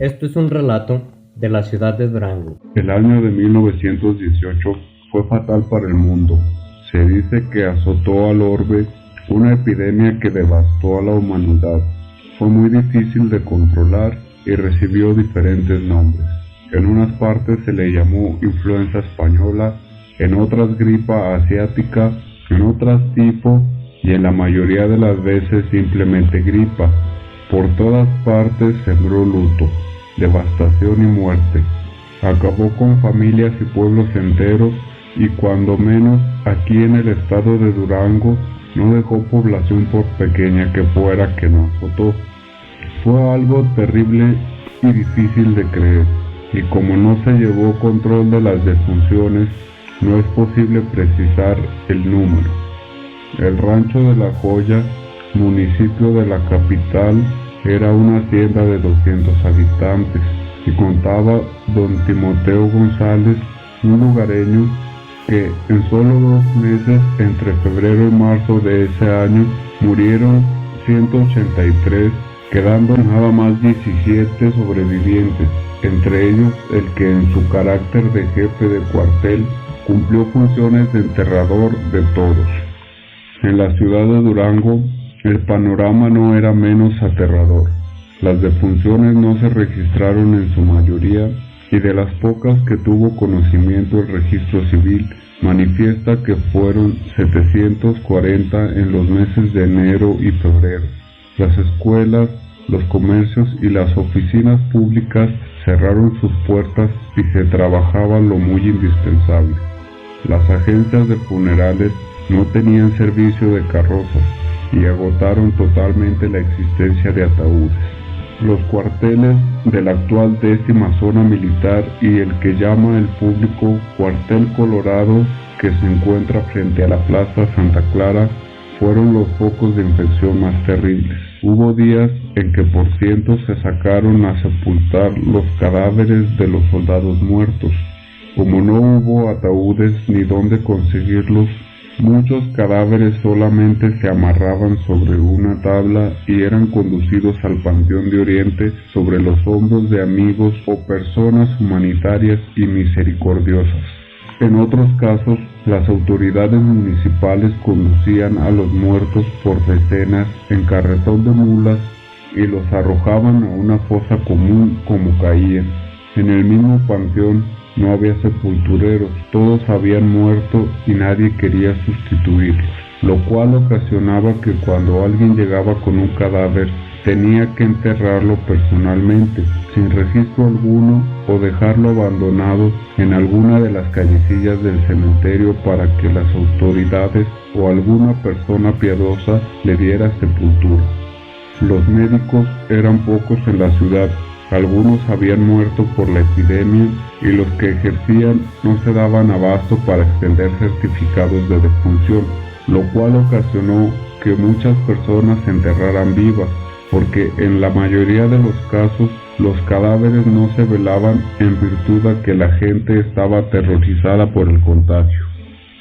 Esto es un relato de la ciudad de Durango. El año de 1918 fue fatal para el mundo. Se dice que azotó al orbe una epidemia que devastó a la humanidad. Fue muy difícil de controlar y recibió diferentes nombres. En unas partes se le llamó influenza española, en otras gripa asiática, en otras tifo y en la mayoría de las veces simplemente gripa. Por todas partes sembró luto, devastación y muerte. Acabó con familias y pueblos enteros y cuando menos aquí en el estado de Durango no dejó población por pequeña que fuera que no azotó. Fue algo terrible y difícil de creer, y como no se llevó control de las defunciones, no es posible precisar el número. El rancho de La Joya, municipio de la capital, era una hacienda de 200 habitantes y contaba don Timoteo González, un lugareño que en solo 2 meses, entre febrero y marzo de ese año, murieron 183, quedando nada más 17 sobrevivientes, entre ellos el que en su carácter de jefe de cuartel cumplió funciones de enterrador de todos. En la ciudad de Durango, el panorama no era menos aterrador. Las defunciones no se registraron en su mayoría y de las pocas que tuvo conocimiento el registro civil, manifiesta que fueron 740 en los meses de enero y febrero. Las escuelas, los comercios y las oficinas públicas cerraron sus puertas y se trabajaba lo muy indispensable. Las agencias de funerales no tenían servicio de carrozas y agotaron totalmente la existencia de ataúdes. Los cuarteles de la actual 10ª zona militar y el que llama el público Cuartel Colorado, que se encuentra frente a la Plaza Santa Clara, fueron los focos de infección más terribles. Hubo días en que por cientos se sacaron a sepultar los cadáveres de los soldados muertos. Como no hubo ataúdes ni dónde conseguirlos, muchos cadáveres solamente se amarraban sobre una tabla y eran conducidos al Panteón de Oriente sobre los hombros de amigos o personas humanitarias y misericordiosas. En otros casos, las autoridades municipales conducían a los muertos por decenas en carretón de mulas y los arrojaban a una fosa común como caían. En el mismo panteón no había sepultureros, todos habían muerto y nadie quería sustituirlos, lo cual ocasionaba que cuando alguien llegaba con un cadáver tenía que enterrarlo personalmente, sin registro alguno, o dejarlo abandonado en alguna de las callecillas del cementerio para que las autoridades o alguna persona piadosa le diera sepultura. Los médicos eran pocos en la ciudad. Algunos habían muerto por la epidemia y los que ejercían no se daban abasto para extender certificados de defunción, lo cual ocasionó que muchas personas se enterraran vivas, porque en la mayoría de los casos los cadáveres no se velaban en virtud de que la gente estaba aterrorizada por el contagio.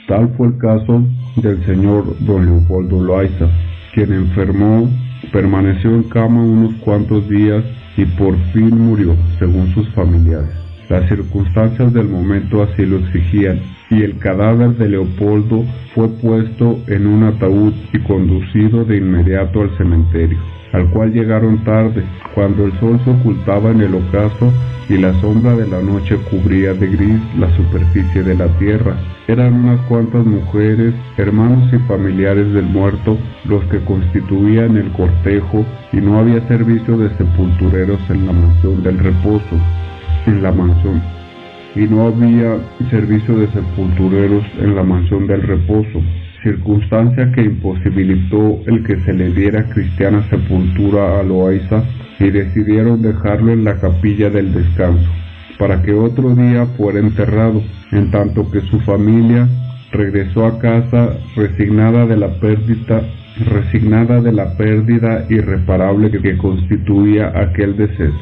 Tal fue el caso del señor don Leopoldo Loaiza, quien enfermó, permaneció en cama unos cuantos días y por fin murió, según sus familiares. Las circunstancias del momento así lo exigían, y el cadáver de Leopoldo fue puesto en un ataúd y conducido de inmediato al cementerio, al cual llegaron tarde, cuando el sol se ocultaba en el ocaso y la sombra de la noche cubría de gris la superficie de la tierra. Eran unas cuantas mujeres, hermanos y familiares del muerto los que constituían el cortejo y no había servicio de sepultureros en la mansión del reposo. Circunstancia que imposibilitó el que se le diera cristiana sepultura a Loaiza y decidieron dejarlo en la capilla del descanso, para que otro día fuera enterrado, en tanto que su familia regresó a casa resignada de la pérdida irreparable que constituía aquel deceso.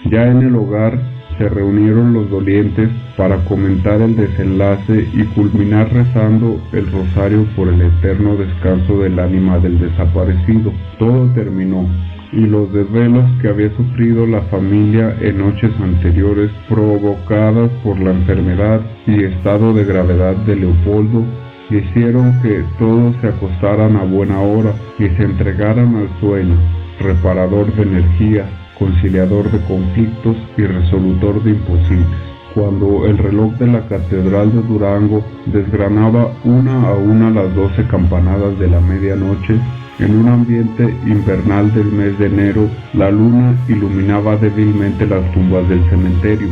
Ya en el hogar se reunieron los dolientes para comentar el desenlace y culminar rezando el rosario por el eterno descanso del ánima del desaparecido. Todo terminó. y los desvelos que había sufrido la familia en noches anteriores provocadas por la enfermedad y estado de gravedad de Leopoldo hicieron que todos se acostaran a buena hora y se entregaran al sueño, reparador de energía, conciliador de conflictos y resolutor de imposibles. Cuando el reloj de la Catedral de Durango desgranaba una a una las 12 campanadas de la medianoche, en un ambiente invernal del mes de enero, la luna iluminaba débilmente las tumbas del cementerio.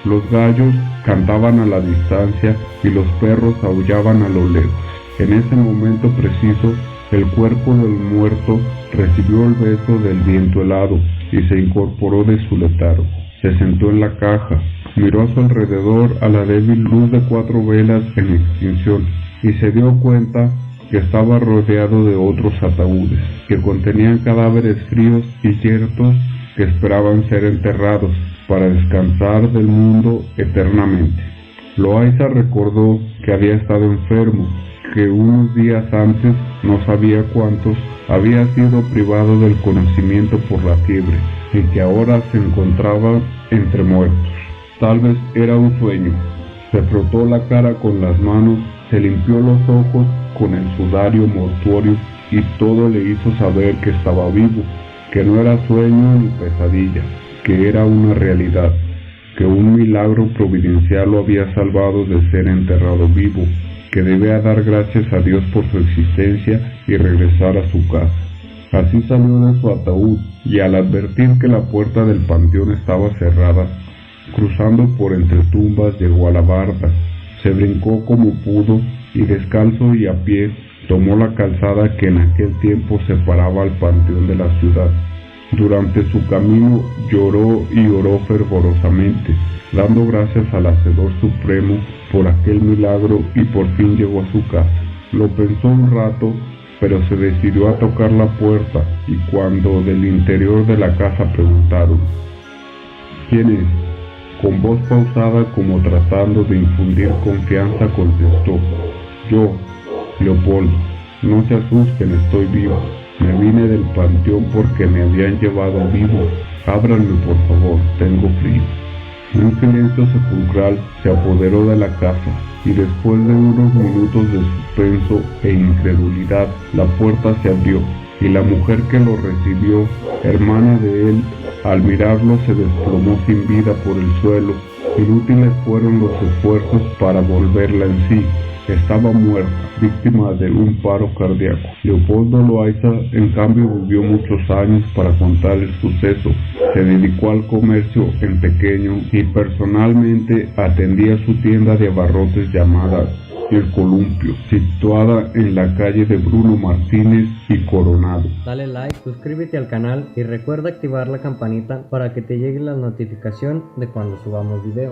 Los gallos cantaban a la distancia y los perros aullaban a lo lejos. En ese momento preciso, el cuerpo del muerto recibió el beso del viento helado y se incorporó de su letargo. Se sentó en la caja, miró a su alrededor a la débil luz de 4 velas en extinción y se dio cuenta que estaba rodeado de otros ataúdes, que contenían cadáveres fríos y yertos que esperaban ser enterrados para descansar del mundo eternamente. Loaysa recordó que había estado enfermo, que unos días antes, no sabía cuántos, había sido privado del conocimiento por la fiebre y que ahora se encontraba entre muertos. Tal vez era un sueño. Se frotó la cara con las manos, se limpió los ojos con el sudario mortuorio y todo le hizo saber que estaba vivo, que no era sueño ni pesadilla, que era una realidad, que un milagro providencial lo había salvado de ser enterrado vivo, que debía dar gracias a Dios por su existencia y regresar a su casa. Así salió de su ataúd y al advertir que la puerta del panteón estaba cerrada, cruzando por entre tumbas llegó a la barda, se brincó como pudo y descalzo y a pie tomó la calzada que en aquel tiempo separaba al panteón de la ciudad. Durante su camino lloró y oró fervorosamente, dando gracias al Hacedor Supremo por aquel milagro y por fin llegó a su casa. Lo pensó un rato, pero se decidió a tocar la puerta y cuando del interior de la casa preguntaron «¿Quién es?», con voz pausada como tratando de infundir confianza contestó «Yo, Leopoldo, no se asusten, estoy vivo. Me vine del panteón porque me habían llevado vivo. Ábranme por favor, tengo frío». Un silencio sepulcral se apoderó de la casa y después de unos minutos de suspenso e incredulidad, la puerta se abrió y la mujer que lo recibió, hermana de él, al mirarlo se desplomó sin vida por el suelo. Inútiles fueron los esfuerzos para volverla en sí. Estaba muerta, víctima de un paro cardíaco. Leopoldo Loaysa, en cambio, vivió muchos años para contar el suceso. Se dedicó al comercio en pequeño y personalmente atendía su tienda de abarrotes llamada El Columpio, situada en la calle de Bruno Martínez y Coronado. Dale like, suscríbete al canal y recuerda activar la campanita para que te llegue la notificación de cuando subamos video.